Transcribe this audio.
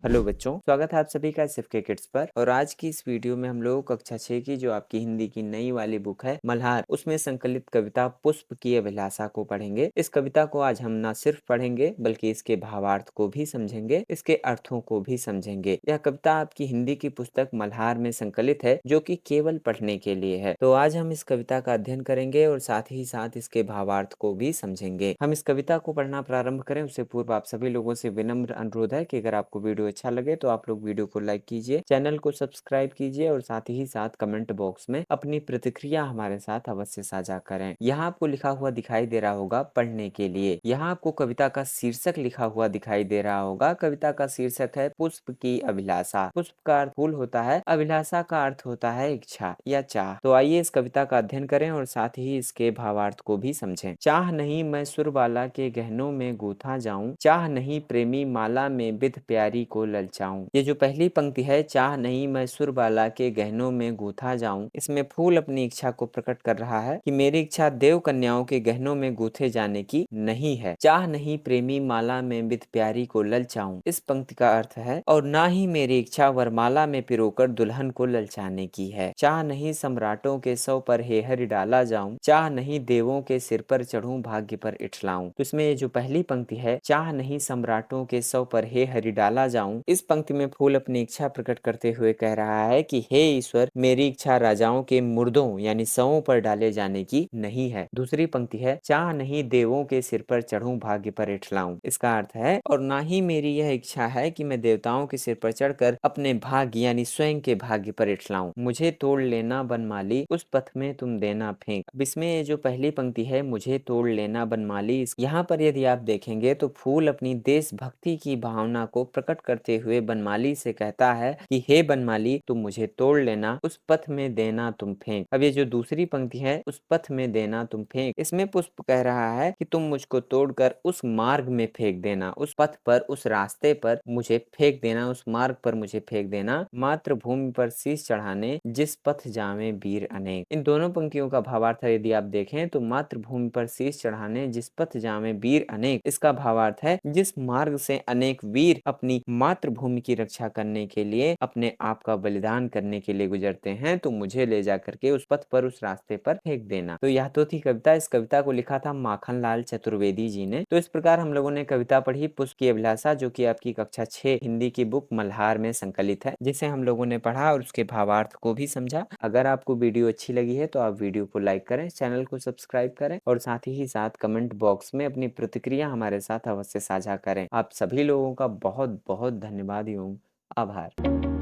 Hello बच्चों, स्वागत है आप सभी का एसएफके किड्स पर। और आज की इस वीडियो में हम लोग कक्षा 6 की जो आपकी हिंदी की नई वाली बुक है मल्हार, उसमें संकलित कविता पुष्प की अभिलाषा को पढ़ेंगे। इस कविता को आज हम न सिर्फ पढ़ेंगे बल्कि इसके भावार्थ को भी समझेंगे, इसके अर्थों को भी समझेंगे। यह कविता आपकी हिंदी की पुस्तक मल्हार में संकलित है, जो कि केवल पढ़ने के लिए है। तो आज हम इस कविता का अध्ययन करेंगे और साथ ही साथ इसके भावार्थ को भी समझेंगे। हम इस कविता को पढ़ना प्रारंभ करें उससे पूर्व आप सभी लोगों से विनम्र अनुरोध है कि अगर आपको वीडियो अच्छा लगे तो आप लोग वीडियो को लाइक कीजिए, चैनल को सब्सक्राइब कीजिए और साथ ही साथ कमेंट बॉक्स में अपनी प्रतिक्रिया हमारे साथ अवश्य साझा करें। यहाँ आपको लिखा हुआ दिखाई दे रहा होगा पढ़ने के लिए। यहाँ आपको कविता का शीर्षक लिखा हुआ दिखाई दे रहा होगा। कविता का शीर्षक है पुष्प की अभिलाषा। पुष्प का अर्थ फूल होता है, अभिलाषा का अर्थ होता है इच्छा या चाह। तो आइए इस कविता का अध्ययन करें और साथ ही इसके भावार्थ को भी समझें। चाह नहीं मैं सुरबाला के गहनों में गूथा जाऊं, चाह नहीं प्रेमी माला में विध प्यारी को ललचाऊं। ये जो पहली पंक्ति है, चाह नहीं मैं सुरबाला के गहनों में गूथा जाऊं, इसमें फूल अपनी इच्छा को प्रकट कर रहा है कि मेरी इच्छा देव कन्याओं के गहनों में गूथे जाने की नहीं है। चाह नहीं प्रेमी माला में विध प्यारी को ललचाऊं, इस पंक्ति का अर्थ है और ना ही मेरी इच्छा वरमाला में पिरोकर दुल्हन को ललचाने की है। चाह नहीं सम्राटों के सौ पर हेहर डाला जाऊं, चाह नहीं देवों के सिर पर चढ़ूं भाग्य पर इठलाऊं। तो इसमें ये जो पहली पंक्ति है, चाह नहीं सम्राटों के सौ पर हे हरि डाला जाऊं, इस पंक्ति में फूल अपनी इच्छा प्रकट करते हुए कह रहा है कि हे ईश्वर, मेरी इच्छा राजाओं के मुर्दों यानी सौं पर डाले जाने की नहीं है। दूसरी पंक्ति है, चाह नहीं देवों के सिर पर चढ़ूं भाग्य पर इठलाऊं, इसका अर्थ है और ना ही मेरी यह इच्छा है कि मैं देवताओं के सिर पर चढ़कर अपने भाग्य यानी स्वयं के भाग्य पर इठलाऊं। मुझे तोड़ लेना बनमाली, उस पथ में तुम देना फेंक। अब इसमें ये जो पहली पंक्ति है, मुझे तोड़ लेना बनमाली, यहाँ पर यदि आप देखेंगे तो फूल अपनी देशभक्ति की भावना को प्रकट करते हुए बनमाली से कहता है कि हे बनमाली, तुम मुझे तोड़ लेना, उस पथ में देना तुम फेंक। अब ये जो दूसरी पंक्ति है, उस पथ में देना तुम फेंक, इसमें पुष्प कह रहा है कि तुम मुझको तोड़कर उस मार्ग में फेंक देना, उस पथ पर, उस रास्ते पर मुझे फेंक देना, उस मार्ग पर मुझे फेंक देना, मातृभूमि पर शीश चढ़ाने जिस पथ जावे वीर अनेक। इन दोनों पंक्तियों का भावार्थ यदि आप देखें तो मातृभूमि पर शीश चढ़ाने जिस पथ जावे वीर अनेक, इसका भावार्थ है जिस मार्ग से अनेक वीर अपनी मातृभूमि की रक्षा करने के लिए, अपने आप का बलिदान करने के लिए गुजरते हैं, तो मुझे ले जा करके उस पथ पर, उस रास्ते पर फेंक देना। तो यह तो थी कविता। इस कविता को लिखा था माखनलाल चतुर्वेदी जी ने। तो इस प्रकार हम लोगों ने कविता पढ़ी पुष्प की अभिलाषा, जो कि आपकी कक्षा 6 हिंदी की बुक मल्हार में संकलित है, जिसे हम लोगों ने पढ़ा और उसके भावार्थ को भी समझा। अगर आपको वीडियो अच्छी लगी है तो आप वीडियो को लाइक करें, चैनल को सब्सक्राइब करें और साथ ही साथ कमेंट बॉक्स में अपनी प्रतिक्रिया हमारे साथ अवश्य साझा करें। आप सभी लोगों का बहुत बहुत धन्यवाद एवं आभार।